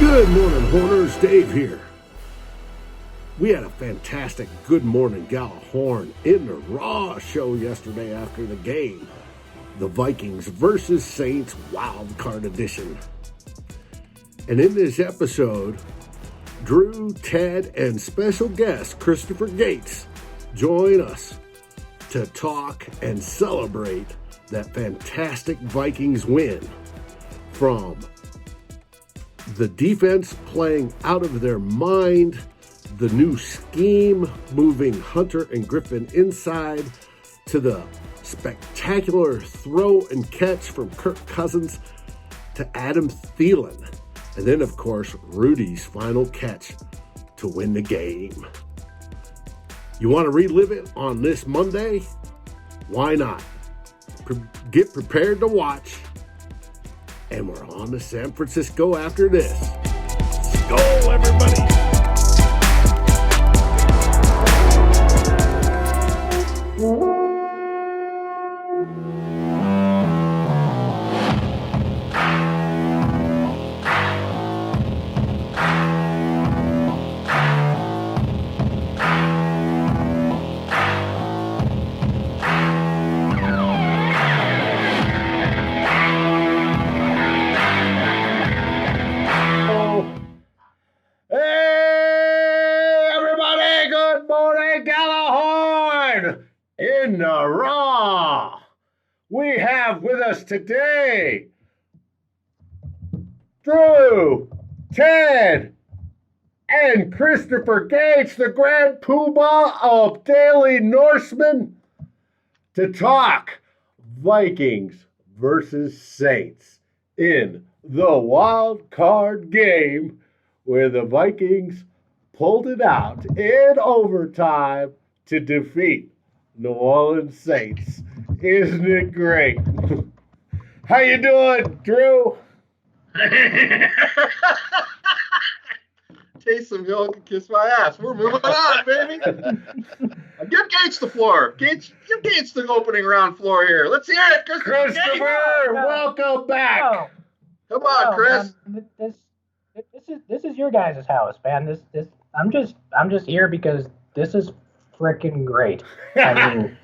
Good morning, Horners. Dave here. We had a fantastic Good Morning Gallahorn in the Raw show yesterday after the game. The Vikings versus Saints Wildcard edition. And in this episode, Drew, Ted, and special guest Christopher Gates join us to talk and celebrate that fantastic Vikings win from the defense playing out of their mind, the new scheme moving Hunter and Griffen inside, to the spectacular throw and catch from Kirk Cousins to Adam Thielen. And then, of course, Rudy's final catch to win the game. You want to relive it on this Monday? Why not? Get prepared to watch. And we're on to San Francisco after this. Let's go, everybody! In the Raw, we have with us today Drew, Ted, and Christopher Gates, the Grand Poobah of Daily Norseman, to talk Vikings versus Saints in the wild card game where the Vikings pulled it out in overtime to defeat New Orleans Saints. Isn't it great? How you doing, Drew? Taste some milk and kiss my ass. We're moving on, baby. Give Gates the floor. Give Gates the opening round floor here. Let's hear it, Christopher. Welcome back. Come on, Chris. This is your guys' house, man. I'm just here because this is freaking great. I mean,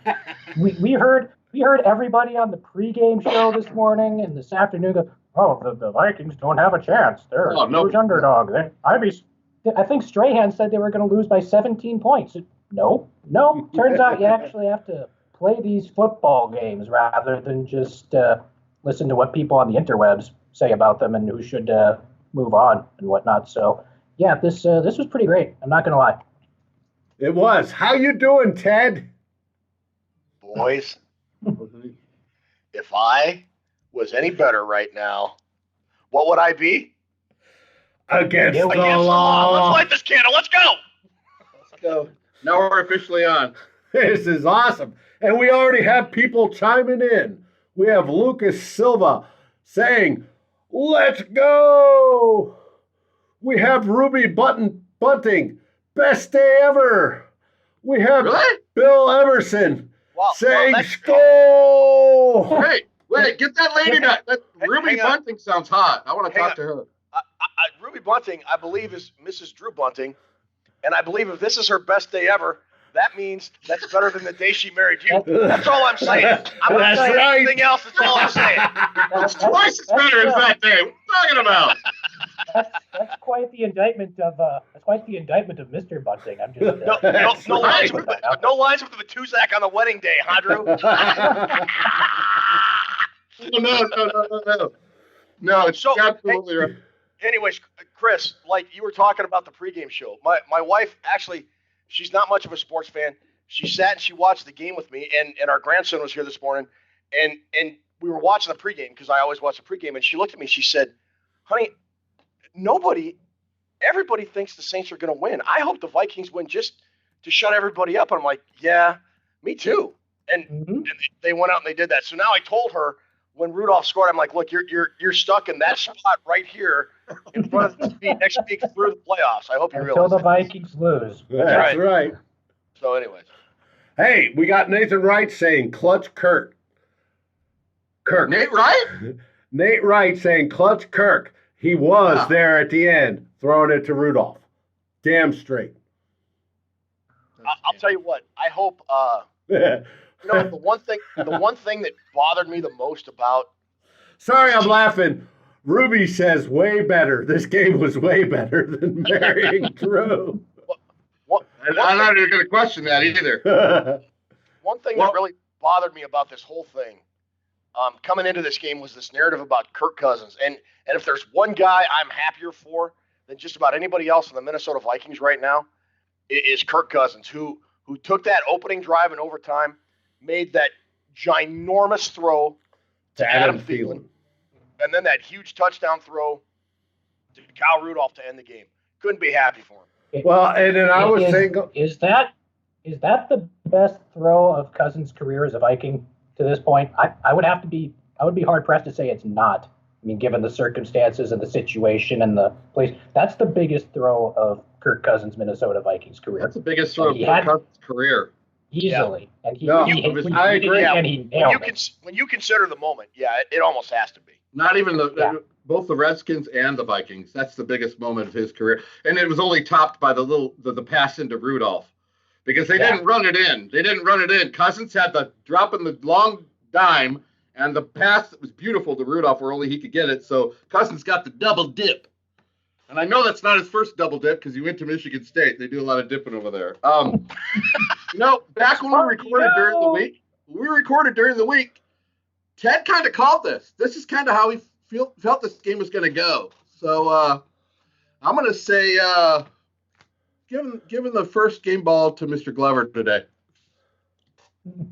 we heard everybody on the pregame show this morning and this afternoon go, oh, the Vikings don't have a chance. They're a huge underdog. I think Strahan said they were going to lose by 17 points. No. Turns out you actually have to play these football games rather than just listen to what people on the interwebs say about them and who should move on and whatnot. So, yeah, this was pretty great. I'm not going to lie. It was. How you doing, Ted? Boys, if I was any better right now, what would I be? Against the law. Let's light this candle. Let's go. Let's go. Now we're officially on. This is awesome. And we already have people chiming in. We have Lucas Silva saying, let's go. We have Ruby Bunting. Best day ever. We have Bill Everson saying go. Wait, get that lady back. Ruby Bunting sounds hot. I want to talk to her. Ruby Bunting, I believe, is Mrs. Drew Bunting. And I believe if this is her best day ever, that means that's better than the day she married you. That's all I'm saying. I'm not saying anything else. That's all I'm saying. That's twice as better as that day. What are you talking about? That's quite the indictment of Mr. Bunting. I'm just no lines with the Tuzak on the wedding day, huh, Drew? No, it's absolutely right. Anyways, Chris, like you were talking about the pregame show, my wife actually, she's not much of a sports fan. She sat and she watched the game with me, and our grandson was here this morning, and we were watching the pregame because I always watch the pregame, and she looked at me, she said, honey, everybody thinks the Saints are going to win. I hope the Vikings win just to shut everybody up. And I'm like, yeah, me too. And they went out and they did that. So now I told her when Rudolph scored, I'm like, look, you're stuck in that spot right here in front of the speed next week through the playoffs. I hope you realize until the Vikings lose. That's right. So anyways. Hey, we got Nathan Wright saying clutch Kirk. Nate Wright? Nate Wright saying clutch Kirk. He was there at the end, throwing it to Rudolph. Damn straight. I'll tell you what. I hope. The one thing that bothered me the most about. Sorry, I'm laughing. Ruby says way better. This game was way better than marrying Drew. I'm not even going to question that either. One thing that really bothered me about this whole thing, coming into this game, was this narrative about Kirk Cousins. And if there's one guy I'm happier for than just about anybody else in the Minnesota Vikings right now, it is Kirk Cousins, who took that opening drive in overtime, made that ginormous throw to Adam Thielen, and then that huge touchdown throw to Kyle Rudolph to end the game. Couldn't be happy for him. Well, and then I was saying, is that the best throw of Cousins' career as a Viking to this point? I would be hard pressed to say it's not. I mean, given the circumstances and the situation and the place, that's the biggest throw of Kirk Cousins' Minnesota Vikings career. That's the biggest throw of Kirk Cousins' career. Easily. Yeah. And I agree. And he nailed it. When you consider the moment, it almost has to be. Not even both the Redskins and the Vikings. That's the biggest moment of his career. And it was only topped by the pass into Rudolph. Because they didn't run it in. Cousins had the drop in the long dime, and the pass that was beautiful to Rudolph where only he could get it. So Cousins got the double dip. And I know that's not his first double dip because he went to Michigan State. They do a lot of dipping over there. Back when we recorded during the week, Ted kind of called this. This is kind of how he felt this game was going to go. So I'm going to say giving the first game ball to Mr. Glover today.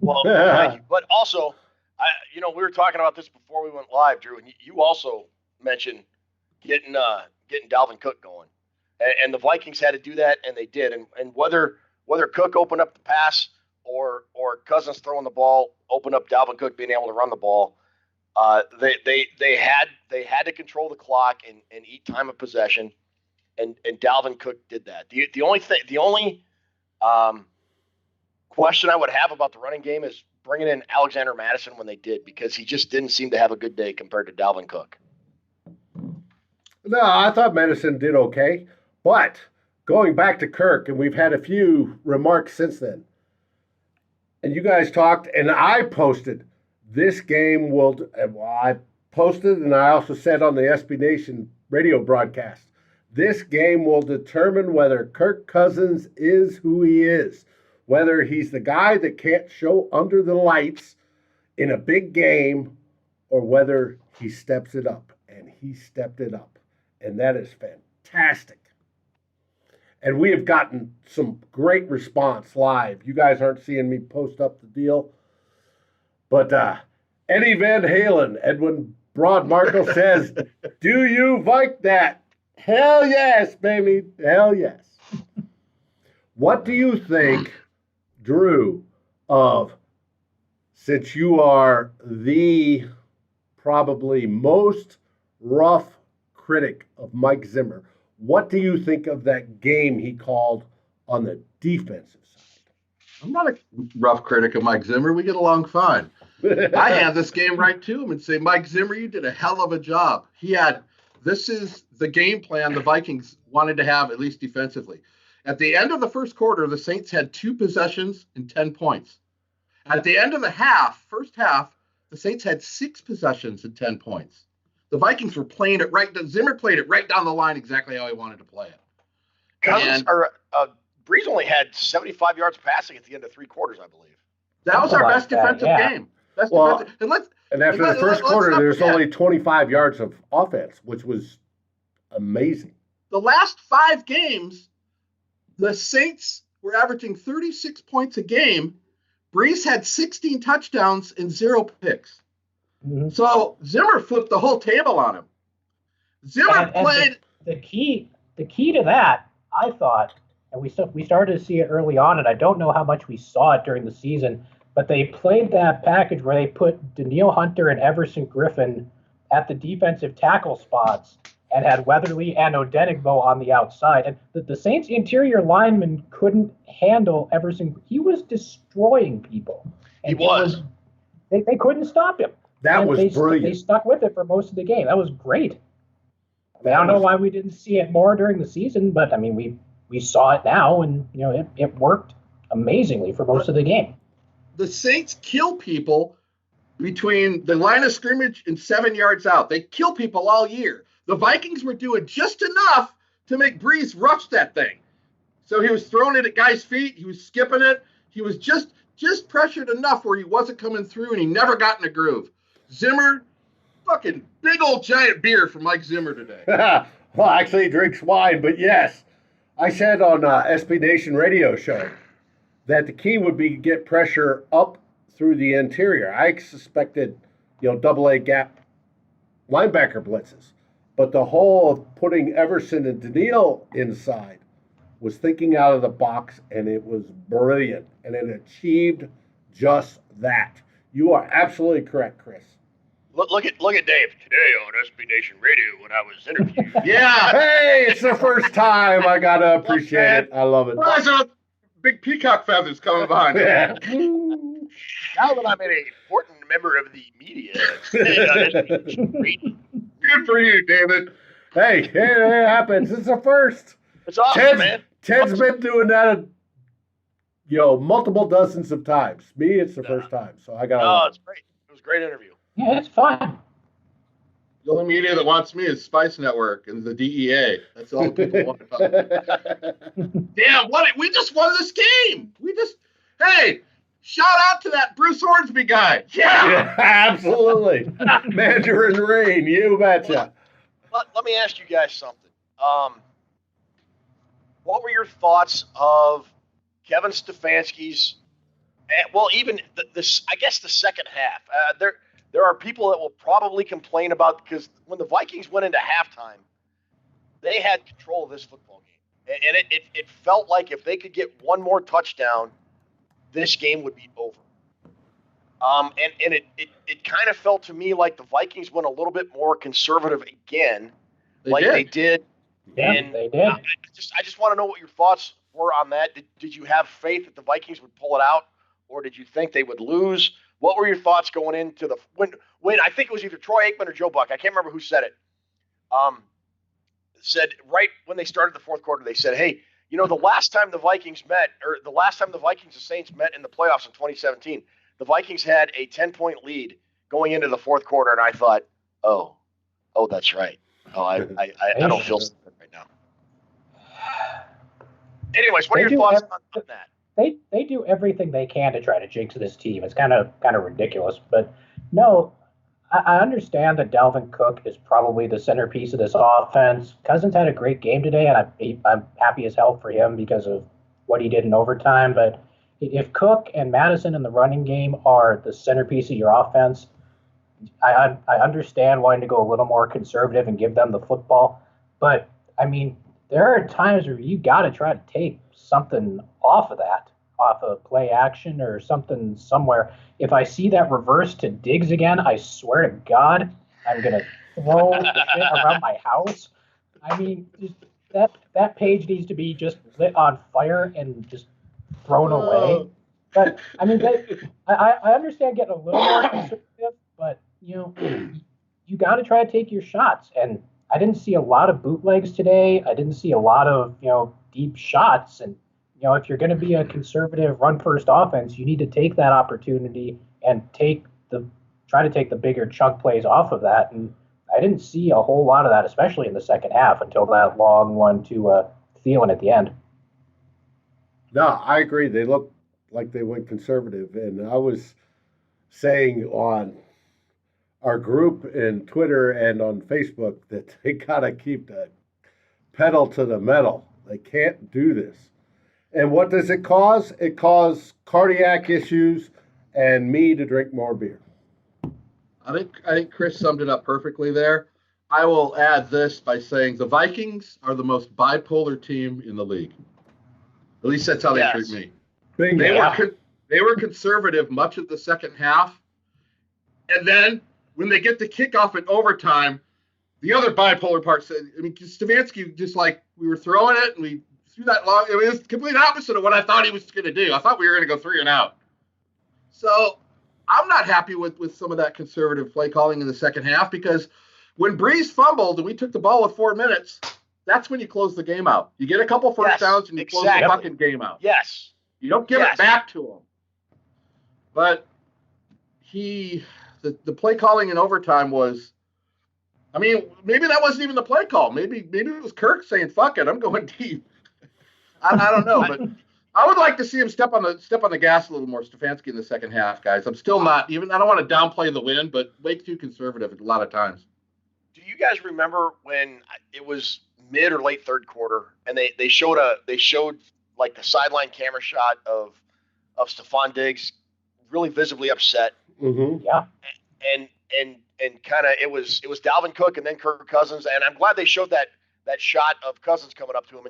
Well, thank you. But also, we were talking about this before we went live, Drew, and you also mentioned getting Dalvin Cook going, and the Vikings had to do that, and they did. And whether Cook opened up the pass or Cousins throwing the ball opened up Dalvin Cook being able to run the ball, they had to control the clock and eat time of possession, and Dalvin Cook did that. The only question I would have about the running game is bringing in Alexander Madison when they did, because he just didn't seem to have a good day compared to Dalvin Cook. No, I thought Madison did okay. But going back to Kirk, and we've had a few remarks since then, and you guys talked, and I posted, this game will, I posted, and I also said on the SB Nation radio broadcast, this game will determine whether Kirk Cousins is who he is, whether he's the guy that can't show under the lights in a big game, or whether he steps it up. And he stepped it up. And that is fantastic. And we have gotten some great response live. You guys aren't seeing me post up the deal. But Eddie Van Halen, Edwin Broadmarkle says, do you like that? Hell yes, baby. Hell yes. What do you think, Drew, of, since you are the probably most rough critic of Mike Zimmer, what do you think of that game he called on the defensive side? I'm not a rough critic of Mike Zimmer. We get along fine. I hand this game right to him and say, Mike Zimmer, you did a hell of a job. This is the game plan the Vikings wanted to have, at least defensively. At the end of the first quarter, the Saints had 2 possessions and 10 points. At the end of the first half, the Saints had 6 possessions and 10 points. The Vikings were playing it right. Zimmer played it right down the line exactly how he wanted to play it. Brees only had 75 yards passing at the end of 3 quarters, I believe. That was our best defensive game. And after the first quarter, there's only 25 yards of offense, which was amazing. The last 5 games, the Saints were averaging 36 points a game. Brees had 16 touchdowns and 0 picks. Mm-hmm. So Zimmer flipped the whole table on him. Zimmer played. The key to that, I thought, and we started to see it early on, and I don't know how much we saw it during the season, but they played that package where they put Danielle Hunter and Everson Griffen at the defensive tackle spots and had Weatherly and Odenigbo on the outside. And the Saints interior lineman couldn't handle Everson. He was destroying people. And he was. They couldn't stop him. That was brilliant. They stuck with it for most of the game. That was great. I don't know why we didn't see it more during the season, but I mean, we saw it now, and it worked amazingly for most of the game. The Saints kill people between the line of scrimmage and 7 yards out. They kill people all year. The Vikings were doing just enough to make Brees rush that thing. So he was throwing it at guys' feet. He was skipping it. He was just pressured enough where he wasn't coming through, and he never got in a groove. Zimmer, fucking big old giant beer from Mike Zimmer today. Well, actually, he drinks wine, but yes. I said on SB Nation radio show that the key would be to get pressure up through the interior. I suspected, double-A gap linebacker blitzes. But the whole of putting Everson and Danielle inside was thinking out of the box, and it was brilliant. And it achieved just that. You are absolutely correct, Chris. Look at Dave today on SB Nation Radio when I was interviewed. Yeah. Hey, it's the first time. I got to appreciate it. I love it. Big peacock feathers coming behind him. Yeah. Now that I'm an important member of the media, Good for you, David. Hey, it happens. It's a first. it's awesome, man. Ted's been doing that, multiple dozens of times. Me, it's the first time. So I got. Oh, it's great. It was a great interview. Yeah, it's fun. The only media that wants me is Spice Network and the DEA. That's all people want to talk about. Damn, we just won this game. Hey, shout out to that Bruce Hornsby guy. Yeah, absolutely. Mandarin Rain, you betcha. Let me ask you guys something. What were your thoughts of Kevin Stefanski's? Well, even I guess the second half. There are people that will probably complain about, because when the Vikings went into halftime, they had control of this football game, and it felt like if they could get one more touchdown, this game would be over. And it kind of felt to me like the Vikings went a little bit more conservative again, they did. Yeah, and they did. I just want to know what your thoughts were on that. Did you have faith that the Vikings would pull it out, or did you think they would lose? What were your thoughts going into when I think it was either Troy Aikman or Joe Buck? I can't remember who said it. Said right when they started the fourth quarter, they said, "Hey, the last time the Vikings met, or the last time the Vikings and Saints met in the playoffs in 2017, the Vikings had a 10-point lead going into the fourth quarter." And I thought, oh, that's right. Oh, I don't feel so good right now. Anyways, what are your thoughts on that? They do everything they can to try to jinx this team. It's kind of ridiculous, but no, I understand that Dalvin Cook is probably the centerpiece of this offense. Cousins had a great game today, and I'm happy as hell for him because of what he did in overtime. But if Cook and Madison in the running game are the centerpiece of your offense, I understand wanting to go a little more conservative and give them the football. But I mean, there are times where you got to try to take something off of play action or something somewhere. If I see that reverse to Diggs again, I swear to God, I'm going to throw the shit around my house. I mean, that page needs to be just lit on fire and just thrown away. But, I mean, I understand getting a little more conservative, but, you got to try to take your shots. And I didn't see a lot of bootlegs today. I didn't see a lot of, deep shots. And, if you're going to be a conservative run-first offense, you need to take that opportunity and try to take the bigger chunk plays off of that. And I didn't see a whole lot of that, especially in the second half, until that long one to Thielen at the end. No, I agree. They look like they went conservative. And I was saying on our group in Twitter and on Facebook that they got to keep the pedal to the metal. They can't do this. And what does it cause? It causes cardiac issues and me to drink more beer. I think Chris summed it up perfectly there. I will add this by saying the Vikings are the most bipolar team in the league. At least that's how they treat me. Bingo. They were conservative much of the second half. And then when they get the kickoff in overtime, the other bipolar part said, Stefanski, just like we were throwing it and we threw that long, it was the complete opposite of what I thought he was going to do. I thought we were going to go 3 and out. So I'm not happy with some of that conservative play calling in the second half because when Brees fumbled and we took the ball with 4 minutes, that's when you close the game out. You get a couple first downs and you close the fucking game out. Yes. You don't give it back to him. But the play calling in overtime was, I mean, maybe that wasn't even the play call. Maybe it was Kirk saying, "Fuck it, I'm going deep." I don't know, but I would like to see him step on the gas a little more, Stefanski, in the second half, guys. I'm still not I don't want to downplay the win, but way too conservative a lot of times. Do you guys remember when it was mid or late third quarter and they showed like the sideline camera shot of Stephon Diggs really visibly upset? Mm-hmm. Yeah. And kind of it was Dalvin Cook and then Kirk Cousins, and I'm glad they showed that shot of Cousins coming up to him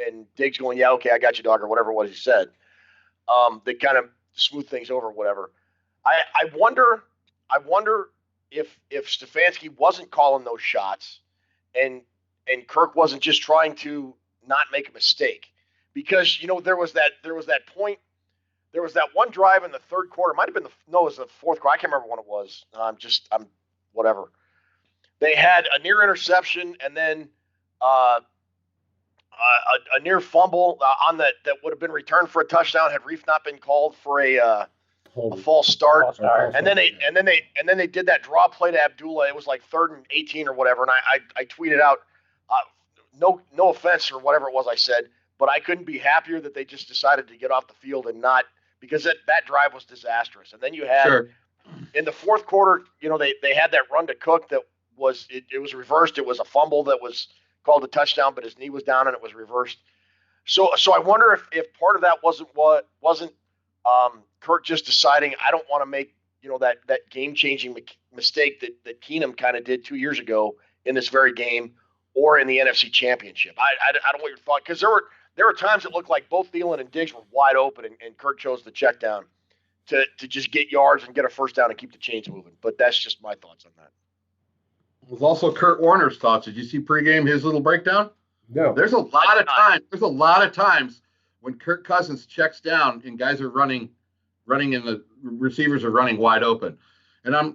and Diggs going, "Yeah, okay, I got you, dog," or whatever it was he said. They kind of smooth things over, whatever. I wonder if Stefanski wasn't calling those shots and Kirk wasn't just trying to not make a mistake, because there was that point. There was that one drive in the third quarter. It might have been it was the fourth quarter. I can't remember when it was. I'm whatever. They had a near interception and then a near fumble on that would have been returned for a touchdown had Reef not been called for a false start. And then they did that draw play to Abdullah. It was like 3rd and 18 or whatever. And I tweeted out, no offense or whatever it was I said, but I couldn't be happier that they just decided to get off the field and not, because that drive was disastrous. And then you had in the fourth quarter, they had that run to Cook that was it was reversed. It was a fumble that was called a touchdown, but his knee was down and it was reversed. So I wonder if part of that wasn't Kirk just deciding, I don't want to make that game changing mistake that Keenum kind of did 2 years ago in this very game or in the NFC Championship. I don't know what your thought, because there were times it looked like both Thielen and Diggs were wide open, and Kirk chose the check down to just get yards and get a first down and keep the chains moving. But that's just my thoughts on that. It was also Kurt Warner's thoughts. Did you see pregame his little breakdown? No. There's a lot of times when Kirk Cousins checks down and guys are running and the receivers are running wide open. And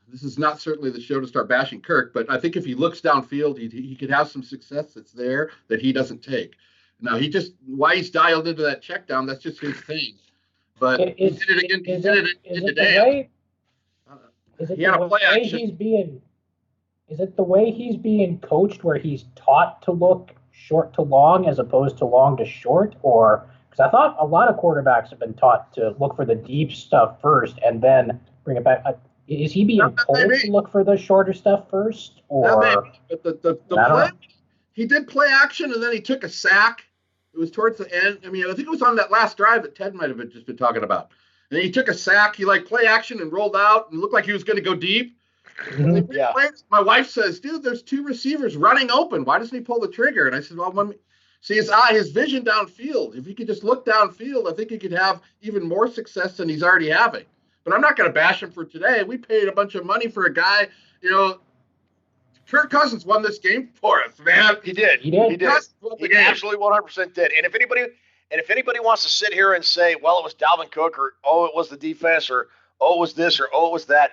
this is not certainly the show to start bashing Kirk, but I think if he looks downfield, he could have some success that's there that he doesn't take. Now, why he's dialed into that check down, that's just his thing. But he did it again. He did it today. Is it the way he's being coached, where he's taught to look short to long as opposed to long to short? Or because I thought a lot of quarterbacks have been taught to look for the deep stuff first and then bring it back. Is he being told to look for the shorter stuff first? Or but the play, he did play action and then he took a sack. It was towards the end. I mean, I think it was on that last drive that Ted might have just been talking about. And he took a sack. He play action and rolled out and looked like he was going to go deep. Mm-hmm. Yeah. My wife says, "Dude, there's 2 receivers running open. Why doesn't he pull the trigger?" And I said, "Well, see his vision downfield. If he could just look downfield, I think he could have even more success than he's already having." But I'm not going to bash him for today. We paid a bunch of money for a guy. Kirk Cousins won this game for us, man. He did. He absolutely 100% did. And if anybody wants to sit here and say, "Well, it was Dalvin Cook," or "Oh, it was the defense," or "Oh, it was this," or "Oh, it was that,"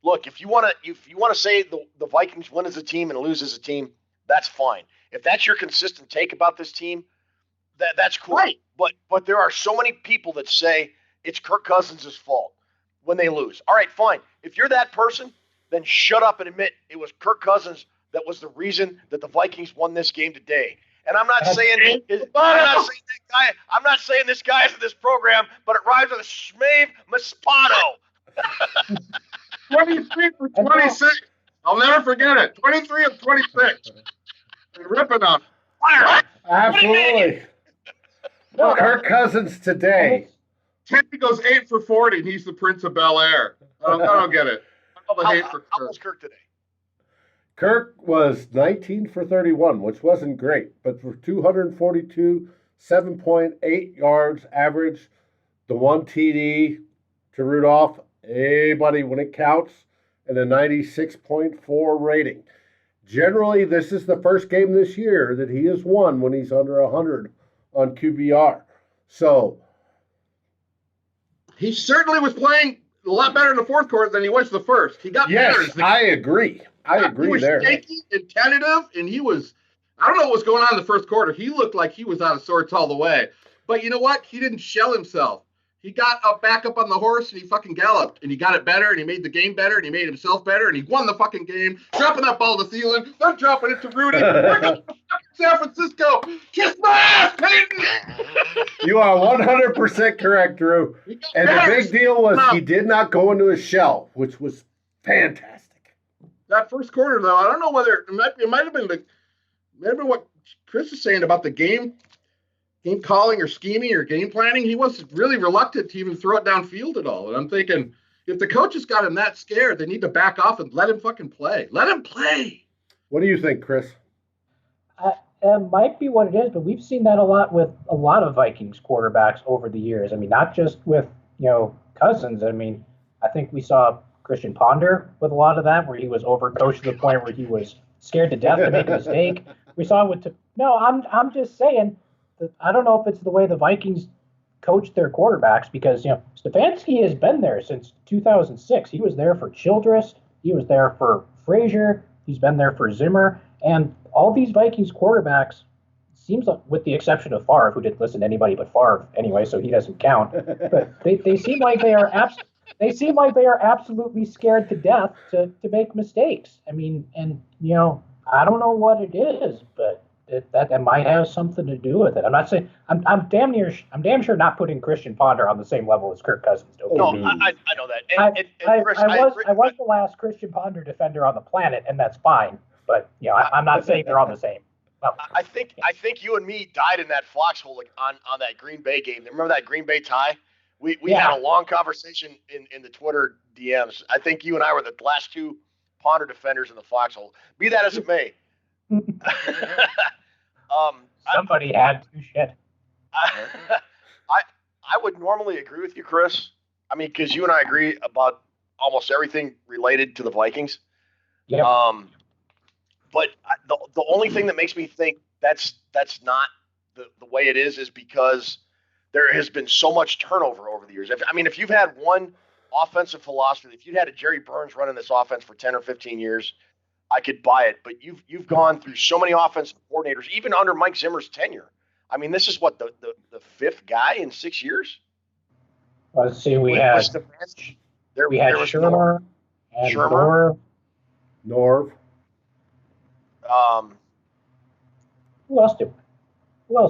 look, if you want to say the Vikings win as a team and lose as a team, that's fine. If that's your consistent take about this team, that's cool. Right. But there are so many people that say it's Kirk Cousins' fault when they lose. All right, fine. If you're that person, then shut up and admit it was Kirk Cousins that was the reason that the Vikings won this game today. And I'm not saying this guy is in this program, but it rhymes with Schmave Maspato. 23 for 26. I'll never forget it. 23 of 26. Ripping on fire. Absolutely. Kirk Cousins today. Teddy goes 8 for 40, and he's the Prince of Bel Air. I don't get it. How was Kirk today? Kirk was 19 for 31, which wasn't great, but for 242, 7.8 yards average, the 1 TD to Rudolph, buddy, when it counts, and a 96.4 rating. Generally, this is the first game this year that he has won when he's under 100 on QBR. So he certainly was playing a lot better in the fourth quarter than he was the first. He got better. Yes, I agree. I agree he was there. shaky and tentative, and he was, I don't know what was going on in the first quarter. He looked like he was out of sorts all the way. But you know what? He didn't shell himself. He got back up on the horse, and he fucking galloped, and he got it better, and he made the game better, and he made himself better, and he won the fucking game, dropping that ball to Thielen, then dropping it to Rudy. San Francisco, kiss my ass, Peyton! You are 100% correct, Drew. And the big deal was he did not go into his shell, which was fantastic. That first quarter, though, I don't know whether it might have been what Chris is saying about the game calling or scheming or game planning. He was really reluctant to even throw it downfield at all. And I'm thinking, if the coaches got him that scared, they need to back off and let him fucking play. Let him play. What do you think, Chris? It might be what it is, but we've seen that a lot with a lot of Vikings quarterbacks over the years. I mean, not just with, Cousins. I mean, I think we saw Christian Ponder with a lot of that, where he was overcoached to the point where he was scared to death to make a mistake. We saw it with I'm just saying that I don't know if it's the way the Vikings coach their quarterbacks, because Stefanski has been there since 2006. He was there for Childress. He was there for Frazier. He's been there for Zimmer. And all these Vikings quarterbacks, seems like, with the exception of Favre, who didn't listen to anybody but Favre anyway, so he doesn't count. But they seem like they are absolutely scared to death to make mistakes. I mean, and I don't know what it is, but that might have something to do with it. I'm not saying I'm damn sure not putting Christian Ponder on the same level as Kirk Cousins. No, I know that. And Chris, I was the last Christian Ponder defender on the planet, and that's fine. But I'm not saying they're on the same level. I think you and me died in that foxhole on that Green Bay game. Remember that Green Bay tie? We had a long conversation in the Twitter DMs. I think you and I were the last two Ponder defenders in the foxhole. Be that as it may. Somebody had to shit. I would normally agree with you, Chris. I mean, because you and I agree about almost everything related to the Vikings. Yeah. But the only thing that makes me think that's not the way it is because there has been so much turnover over the years. If you've had one offensive philosophy, if you'd had a Jerry Burns running this offense for 10 or 15 years, I could buy it. But you've gone through so many offensive coordinators, even under Mike Zimmer's tenure. I mean, this is what the fifth guy in 6 years. Let's see. We had Shermer and Norv. Who else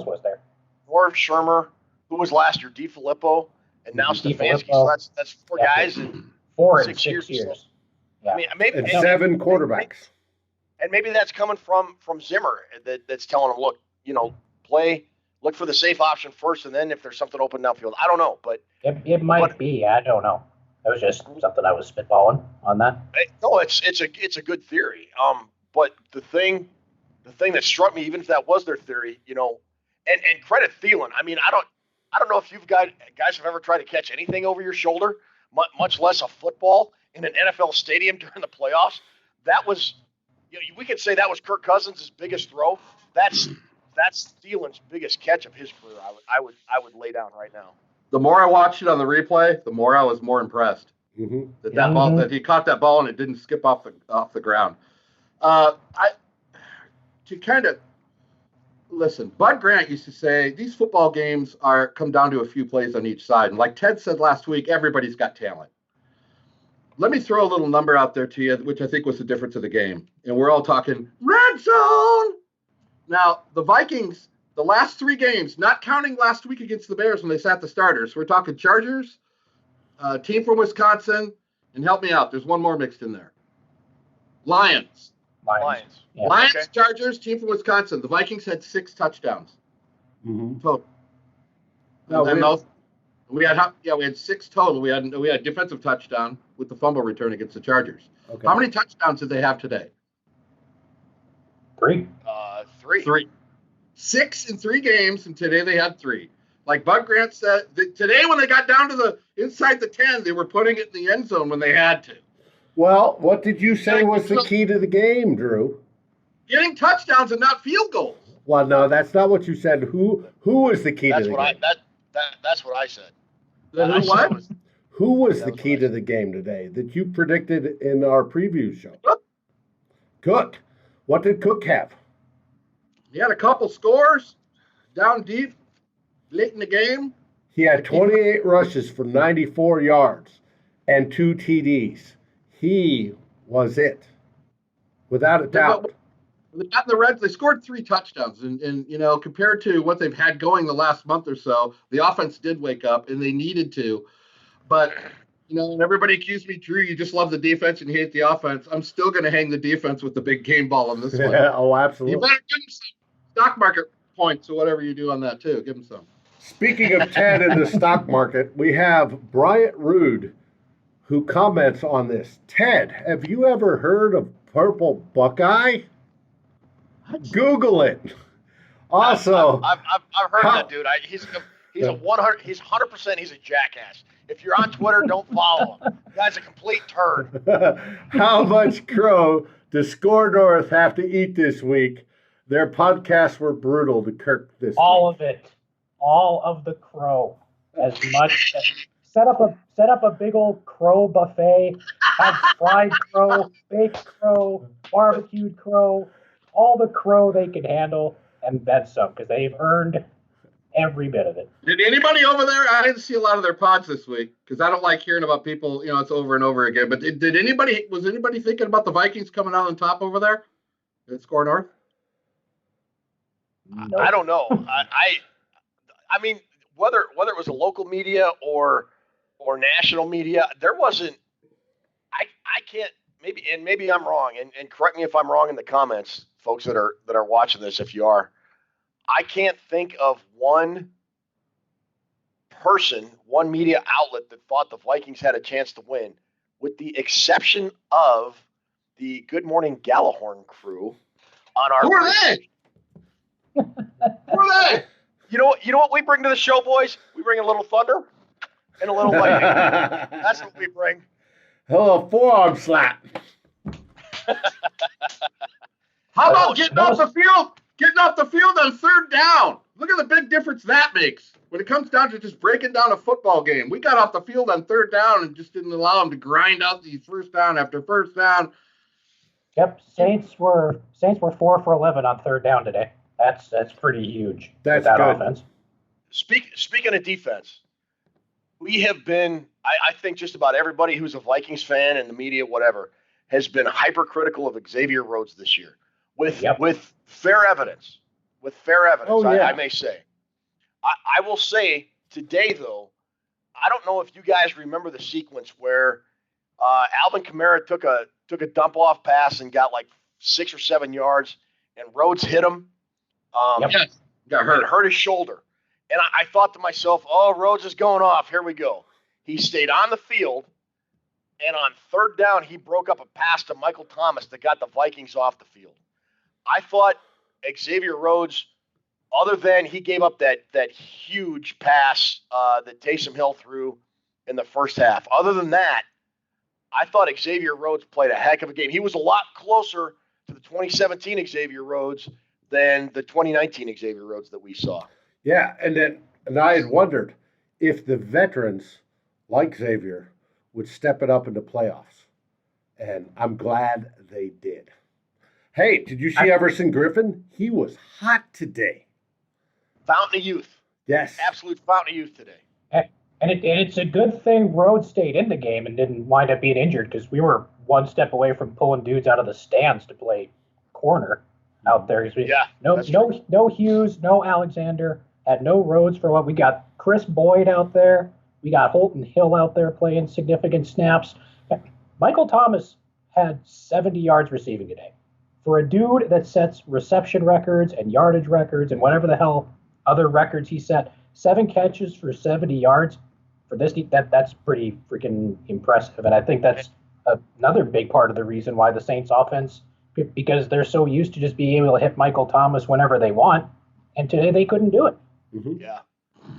was there? Norv, Shermer. Who was last year? DiFilippo, and now Stefanski. So that's four guys in 6 years. Yeah. I mean, maybe and 7 quarterbacks. And maybe that's coming from Zimmer that's telling them, look, play, look for the safe option first, and then if there's something open downfield. I don't know, but it might be. I don't know. That was just something I was spitballing on that. No, it's a good theory. But the thing that struck me, even if that was their theory, and credit Thielen. I mean, I don't know if guys have ever tried to catch anything over your shoulder, much less a football in an NFL stadium during the playoffs. That was, we could say that was Kirk Cousins' biggest throw. That's Thielen's biggest catch of his career. I would lay down right now. The more I watched it on the replay, the more I was more impressed that ball, that he caught that ball and it didn't skip off the ground. To kind of listen, Bud Grant used to say these football games come down to a few plays on each side, and like Ted said last week, everybody's got talent. Let me throw a little number out there to you, which I think was the difference of the game, and we're all talking red zone. Now the Vikings, the last 3 games, not counting last week against the Bears when they sat the starters, we're talking Chargers, team from Wisconsin, and help me out. There's one more mixed in there. Lions. Yeah. Lions, okay. Chargers, team from Wisconsin. The Vikings had 6 touchdowns. Total. We had 6 total. We had defensive touchdown with the fumble return against the Chargers. Okay. How many touchdowns did they have today? 3. 3. 6 in 3 games, and today they had 3. Like Bud Grant said, today when they got down to the inside the 10, they were putting it in the end zone when they had to. Well, what did you say was the key to the game, Drew? Getting touchdowns and not field goals. Well, no, that's not what you said. Who was the key to the game? That's what I said. Who was the key to the game today that you predicted in our preview show? Cook. What did Cook have? He had a couple scores down deep, late in the game. He had 28 rushes for 94 yards and 2 TDs. He was it, without a doubt. The Reds, they scored 3 touchdowns, and compared to what they've had going the last month or so, the offense did wake up, and they needed to. But and everybody accused me, Drew, you just love the defense and you hate the offense. I'm still going to hang the defense with the big game ball on this one. Oh, absolutely. You better give him some stock market points or whatever you do on that too. Give him some. Speaking of Ted in the stock market, we have Bryant Rude, who comments on this. Ted, have you ever heard of Purple Buckeye? Google it. Also, I've heard of that dude. He's a 100. He's 100%. He's a jackass. If you're on Twitter, don't follow him. The guy's a complete turd. How much crow does Score North have to eat this week? Their podcasts were brutal to Kirk this week. All of it. All of the crow. As much. Set up a big old crow buffet. Have fried crow, baked crow, barbecued crow, all the crow they can handle, and then some, because they've earned every bit of it. Did anybody over there? I didn't see a lot of their pods this week because I don't like hearing about people. It's over and over again. But was anybody thinking about the Vikings coming out on top over there at Score North? Nope. I don't know. I mean, whether it was a local media or national media, there wasn't. I can't. Maybe I'm wrong, and correct me if I'm wrong in the comments, folks that are watching this. If you are, I can't think of one person, one media outlet that thought the Vikings had a chance to win, with the exception of the Good Morning Gallahorn crew on our. Who are they? Who are they? You know what we bring to the show, boys? We bring a little thunder and a little lightning. That's what we bring. Hello, forearm slap. How about getting off the field? Getting off the field on third down. Look at the big difference that makes when it comes down to just breaking down a football game. We got off the field on third down and just didn't allow them to grind out these first down after first down. Yep, Saints were 4 for 11 on third down today. That's pretty huge. That's that good. Offense. Speaking of defense, we have been. I think just about everybody who's a Vikings fan in the media, whatever, has been hypercritical of Xavier Rhodes this year with fair evidence. With fair evidence, Oh, yeah. I may say. I will say today, though, I don't know if you guys remember the sequence where Alvin Kamara took a dump off pass and got like 6 or 7 yards, and Rhodes hit him. Yes, got hurt. And hurt his shoulder. And I thought to myself, oh, Rhodes is going off. Here we go. He stayed on the field, and on third down, he broke up a pass to Michael Thomas that got the Vikings off the field. I thought Xavier Rhodes, other than he gave up that huge pass that Taysom Hill threw in the first half, other than that, I thought Xavier Rhodes played a heck of a game. He was a lot closer to the 2017 Xavier Rhodes than the 2019 Xavier Rhodes that we saw. Yeah, and I had wondered if the veterans like Xavier would step it up in the playoffs, and I'm glad they did. Hey, did you see Everson Griffen? He was hot today. Fountain of youth. Yes. Absolute fountain of youth today. And it's a good thing Rhodes stayed in the game and didn't wind up being injured, because we were one step away from pulling dudes out of the stands to play corner out there. No Hughes, no Alexander, had no Rhodes for what we got. Chris Boyd out there. We got Holton Hill out there playing significant snaps. Michael Thomas had 70 yards receiving today. For a dude that sets reception records and yardage records and whatever the hell other records he set, 7 catches for 70 yards for this, that's pretty freaking impressive. And I think that's another big part of the reason why the Saints offense, because they're so used to just being able to hit Michael Thomas whenever they want, and today they couldn't do it. Mm-hmm. Yeah.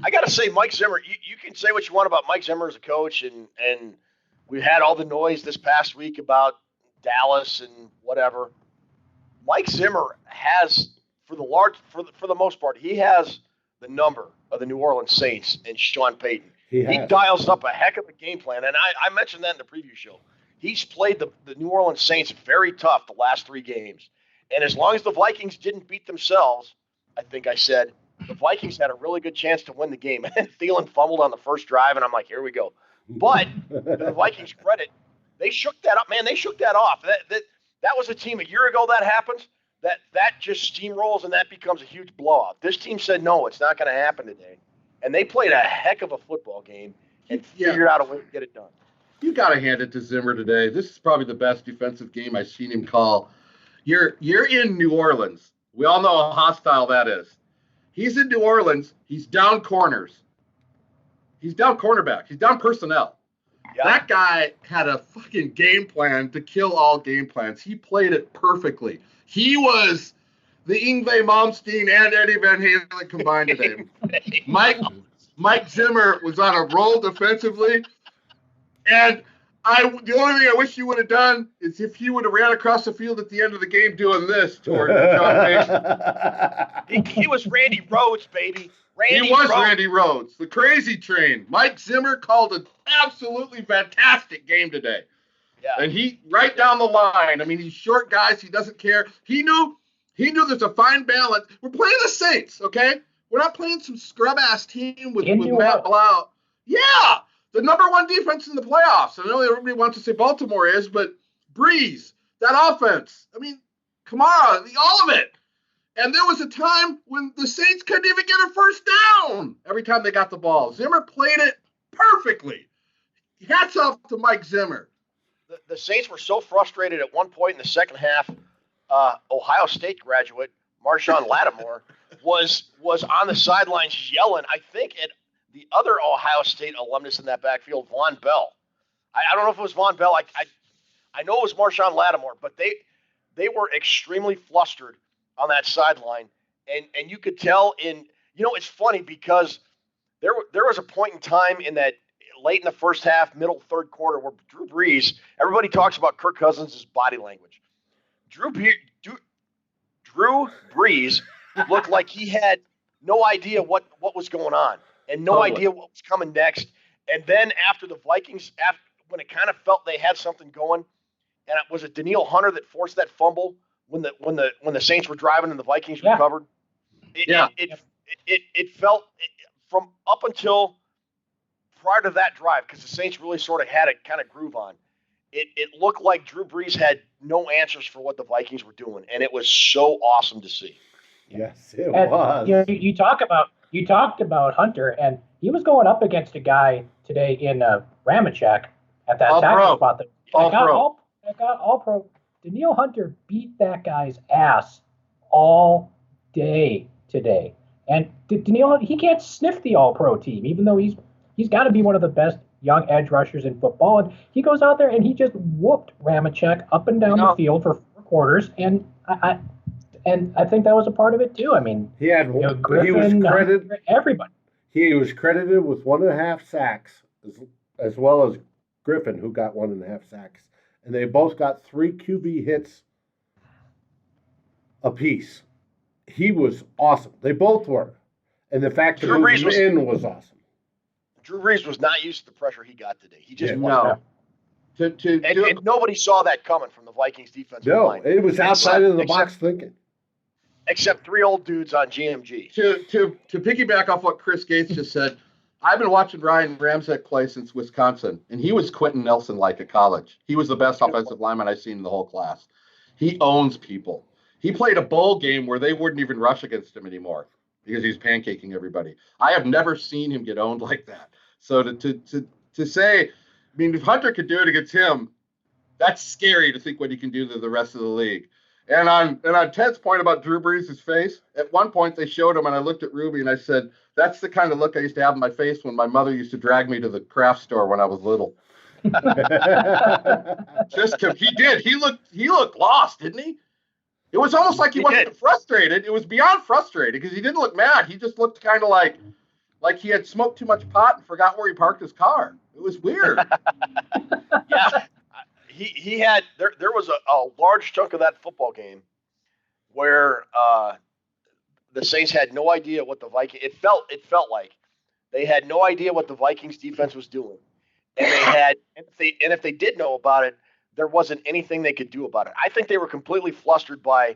I got to say, Mike Zimmer, you can say what you want about Mike Zimmer as a coach, and we had all the noise this past week about Dallas and whatever. Mike Zimmer has, for the most part, he has the number of the New Orleans Saints and Sean Payton. He dials up a heck of a game plan, and I mentioned that in the preview show. he's played the New Orleans Saints very tough the last 3 games. And as long as the Vikings didn't beat themselves, I think I said, the Vikings had a really good chance to win the game. And Thielen fumbled on the first drive, and I'm like, here we go. But to the Vikings' credit, they shook that up. Man, they shook that off. That was a team a year ago that happens. That just steamrolls, and that becomes a huge blowout. This team said, no, it's not going to happen today. And they played a heck of a football game and figured out a way to get it done. You got to hand it to Zimmer today. This is probably the best defensive game I've seen him call. You're in New Orleans. We all know how hostile that is. He's in New Orleans. He's down corners. He's down cornerback. He's down personnel. Yeah. That guy had a fucking game plan to kill all game plans. He played it perfectly. He was the Yngwie Malmsteen and Eddie Van Halen combined today. Mike Zimmer was on a roll defensively. And the only thing I wish you would have done is if he would have ran across the field at the end of the game doing this toward John Mason. He was Randy Rhodes, baby. Randy Rhodes, the crazy train. Mike Zimmer called an absolutely fantastic game today. Yeah. And he right down the line. I mean, he's short guys. He doesn't care. He knew there's a fine balance. We're playing the Saints, okay? We're not playing some scrub-ass team with Matt Blau. Yeah. The number 1 defense in the playoffs. I know everybody wants to say Baltimore is, but Brees, that offense. I mean, Kamara, all of it. And there was a time when the Saints couldn't even get a first down every time they got the ball. Zimmer played it perfectly. Hats off to Mike Zimmer. The Saints were so frustrated at one point in the second half. Ohio State graduate Marshawn Lattimore was on the sidelines yelling, I think, at the other Ohio State alumnus in that backfield, Von Bell. I don't know if it was Von Bell. I know it was Marshawn Lattimore, but they were extremely flustered on that sideline. And you could tell it's funny because there was a point in time in that late in the first half, middle third quarter, where Drew Brees, everybody talks about Kirk Cousins' body language. Drew Brees looked like he had no idea what was going on and no idea what was coming next. And then after the Vikings, when it kind of felt they had something going, and was it Danielle Hunter that forced that fumble when the Saints were driving and the Vikings recovered? It felt from up until prior to that drive, because the Saints really sort of had a kind of groove on. It looked like Drew Brees had no answers for what the Vikings were doing, and it was so awesome to see. Yes, it was. You talked about Hunter, and he was going up against a guy today in Ramachek at that tackle spot. That got all pro. Danielle Hunter beat that guy's ass all day today, and Danielle, he can't sniff the all pro team, even though he's got to be one of the best young edge rushers in football. And he goes out there and he just whooped Ramachek up and down the field for 4 quarters, and I think that was a part of it too. I mean, Griffen, he was credited everybody. He was credited with 1.5 sacks, as well as Griffen, who got 1.5 sacks, and they both got 3 QB hits apiece. He was awesome. They both were, and the fact that he was in was awesome. Drew Brees was not used to the pressure he got today. He just wasn't. And nobody saw that coming from the Vikings defensive line. No, it was outside of the box thinking. Except 3 old dudes on GMG. To piggyback off what Chris Gates just said, I've been watching Ryan Ramczyk play since Wisconsin, and he was Quentin Nelson-like at college. He was the best offensive lineman I've seen in the whole class. He owns people. He played a bowl game where they wouldn't even rush against him anymore because he's pancaking everybody. I have never seen him get owned like that. So to say, I mean, if Hunter could do it against him, that's scary to think what he can do to the rest of the league. And on Ted's point about Drew Brees' face, at one point they showed him, and I looked at Ruby and I said, that's the kind of look I used to have in my face when my mother used to drag me to the craft store when I was little. Just he did. He looked lost, didn't he? It was almost like he wasn't frustrated. It was beyond frustrated because he didn't look mad. He just looked kind of like he had smoked too much pot and forgot where he parked his car. It was weird. Yeah. He had there was a large chunk of that football game where the Saints had no idea what the Vikings. It felt like they had no idea what the Vikings defense was doing, and if they did know about it, there wasn't anything they could do about it. I think they were completely flustered by,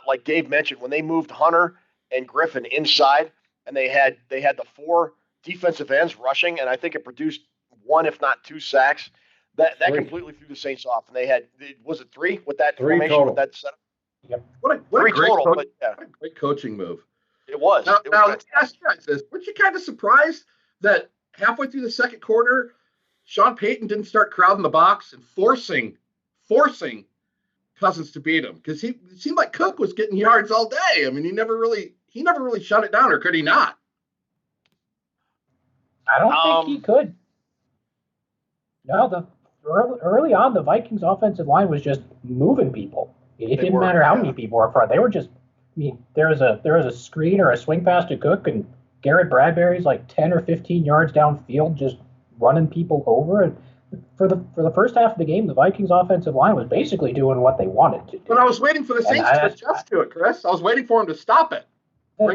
like Dave mentioned, when they moved Hunter and Griffen inside, and they had the 4 defensive ends rushing, and I think it produced 1, if not 2 sacks. That completely threw the Saints off, and they had, was it 3 with that 3 formation total. with that setup? Yep. What a great total, coach, but yeah. what a great coaching move. It was. Now let's ask you guys this. Weren't you kind of surprised that halfway through the second quarter, Sean Payton didn't start crowding the box and forcing Cousins to beat him? Because it seemed like Cook was getting yards all day. I mean, he never really shut it down, or could he not? I don't think he could. No, early on, the Vikings offensive line was just moving people. It didn't matter how many people were up front. They were just, I mean, there was a screen or a swing pass to Cook, and Garrett Bradbury's like 10 or 15 yards downfield, just running people over. And for the first half of the game, the Vikings offensive line was basically doing what they wanted to do. But I was waiting for the Saints to adjust to it, Chris. I was waiting for him to stop it. They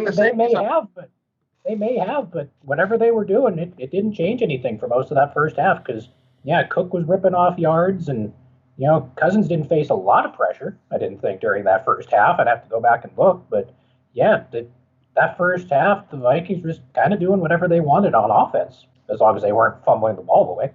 may have, but whatever they were doing, it didn't change anything for most of that first half because, yeah, Cook was ripping off yards, and, you know, Cousins didn't face a lot of pressure, I didn't think, during that first half. I'd have to go back and look, but, yeah, that first half, the Vikings were just kind of doing whatever they wanted on offense, as long as they weren't fumbling the ball away.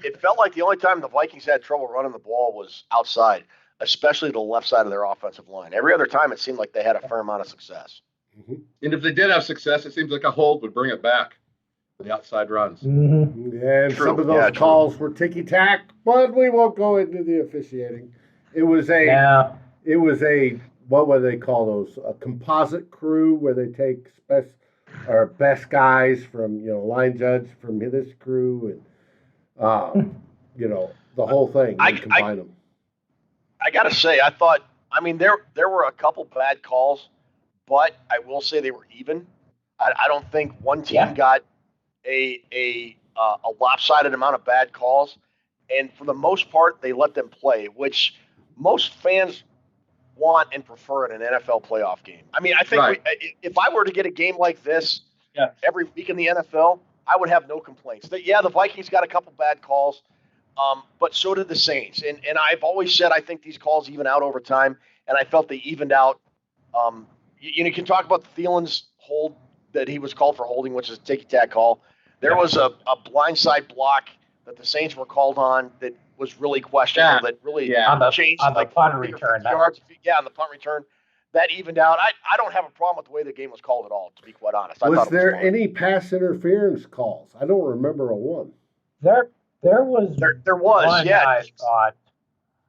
It felt like the only time the Vikings had trouble running the ball was outside, especially the left side of their offensive line. Every other time, it seemed like they had a fair amount of success. Mm-hmm. And if they did have success, it seems like a hold would bring it back. The outside runs. Mm-hmm. And some of those calls were ticky-tack, but we won't go into the officiating. It was a what would they call those? A composite crew where they take best guys from, line judge from this crew and, the whole thing and combine them. I got to say, there were a couple bad calls, but I will say they were even. I don't think one team got a lopsided amount of bad calls, and for the most part, they let them play, which most fans want and prefer in an NFL playoff game. I mean, I think if I were to get a game like this every week in the NFL, I would have no complaints. The Vikings got a couple bad calls, but so did the Saints. And I've always said I think these calls even out over time, and I felt they evened out. You can talk about the Thielen's hold that he was called for holding, which is a ticky-tack call. There was a blindside block that the Saints were called on that was really questionable, that really changed. On the punt return. Yards, on the punt return. That evened out. I don't have a problem with the way the game was called at all, to be quite honest. Was there any pass interference calls? I don't remember a one. There was. There was, one, I thought.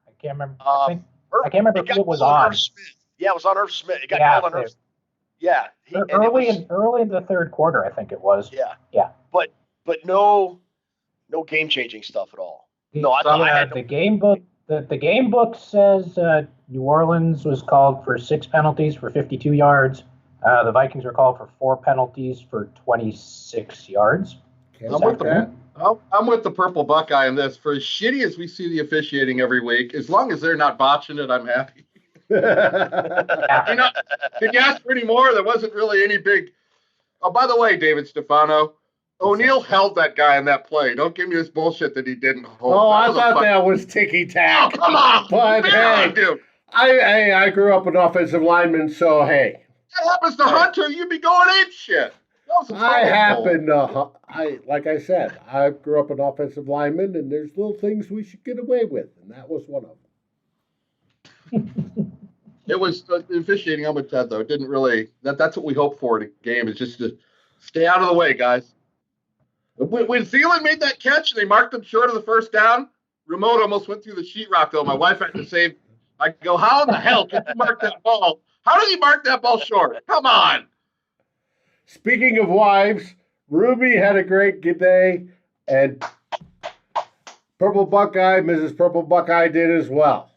I can't remember. I can't remember who it was on. Yeah, it was on Irv Smith. It got called on Irv Smith. Yeah. Early in the third quarter, I think it was. Yeah. But no game-changing stuff at all. No, the game book. The game book says New Orleans was called for 6 penalties for 52 yards. The Vikings were called for 4 penalties for 26 yards. I'm with the Purple Buckeye in this. For as shitty as we see the officiating every week, as long as they're not botching it, I'm happy. Can you ask for any more? There wasn't really any big. Oh, by the way, David Stefano, O'Neal held that guy in that play. Don't give me this bullshit that he didn't hold. Oh, I thought that was ticky-tack. Oh, come on. But hey, dude. I grew up an offensive lineman, so hey. That happens to Hunter, you'd be going ape shit. Like I said, I grew up an offensive lineman, and there's little things we should get away with, and that was one of them. It was the officiating. I'm with Ted, though. It didn't really. That's what we hope for in a game, is just to stay out of the way, guys. When Thielen made that catch and they marked him short of the first down, Remote almost went through the sheetrock, though. My wife had to say, I go, how in the hell did he mark that ball? How did he mark that ball short? Come on. Speaking of wives, Ruby had a great day, and Purple Buckeye, Mrs. Purple Buckeye did as well.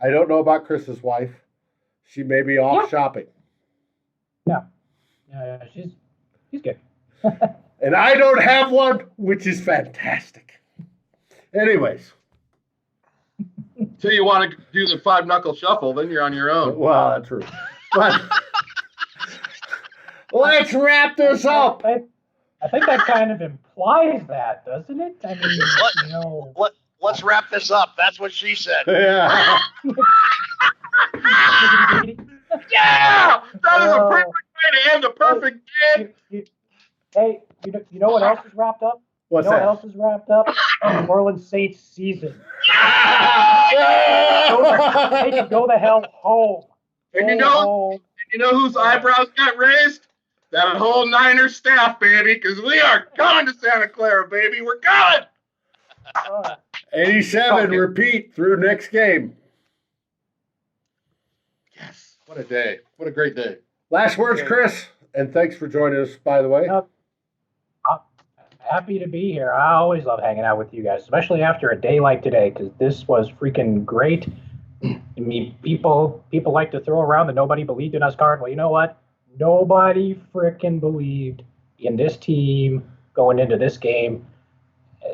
I don't know about Chris's wife. She may be off shopping. Yeah, she's good. And I don't have one, which is fantastic. Anyways. Until you want to do the 5-knuckle shuffle, then you're on your own. Well, that's true. But let's wrap this up. I think that kind of implies that, doesn't it? I mean, Let's wrap this up. That's what she said. Yeah. Yeah! That is a perfect way to end a perfect day. Hey, you know what else is wrapped up? What's you know that? what else is wrapped up? The New Orleans Saints season. They can go the hell home. And you Go know, home. whose eyebrows got raised? That whole Niners staff, baby, because we are coming to Santa Clara, baby. We're coming. 87, Okay. repeat through next game. Yes. What a day. What a great day. Last words, Chris, and thanks for joining us, by the way. I'm happy to be here. I always love hanging out with you guys, especially after a day like today, because this was freaking great. I mean, people like to throw around that nobody believed in us card. Well, you know what? Nobody freaking believed in this team going into this game.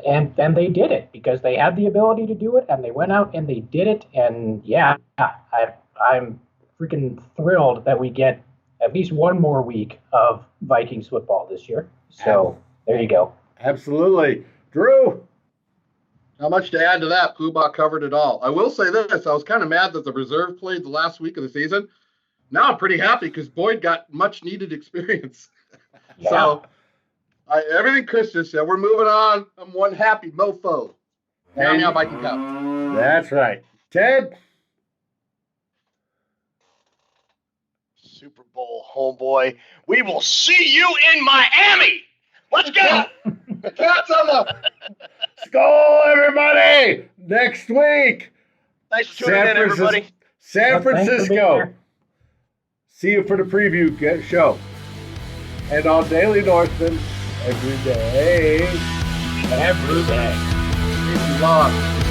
And they did it because they had the ability to do it, and they went out and they did it. And yeah, I'm freaking thrilled that we get at least one more week of Vikings football this year. So there you go. Absolutely. Drew? Not much to add to that. Poobah covered it all. I will say this. I was kind of mad that the reserve played the last week of the season. Now I'm pretty happy because Boyd got much needed experience. Yeah. So everything Chris just said, we're moving on. I'm one happy mofo. Meow, meow, Viking cow. That's right. Ted? Super Bowl, homeboy. We will see you in Miami. Let's go. Cats on the... Skull, everybody! Next week, Thanks for tuning in, everybody. San Thanks for being Francisco. here. See you for the preview show. And on Daily Norseman, every day. Every day. Long.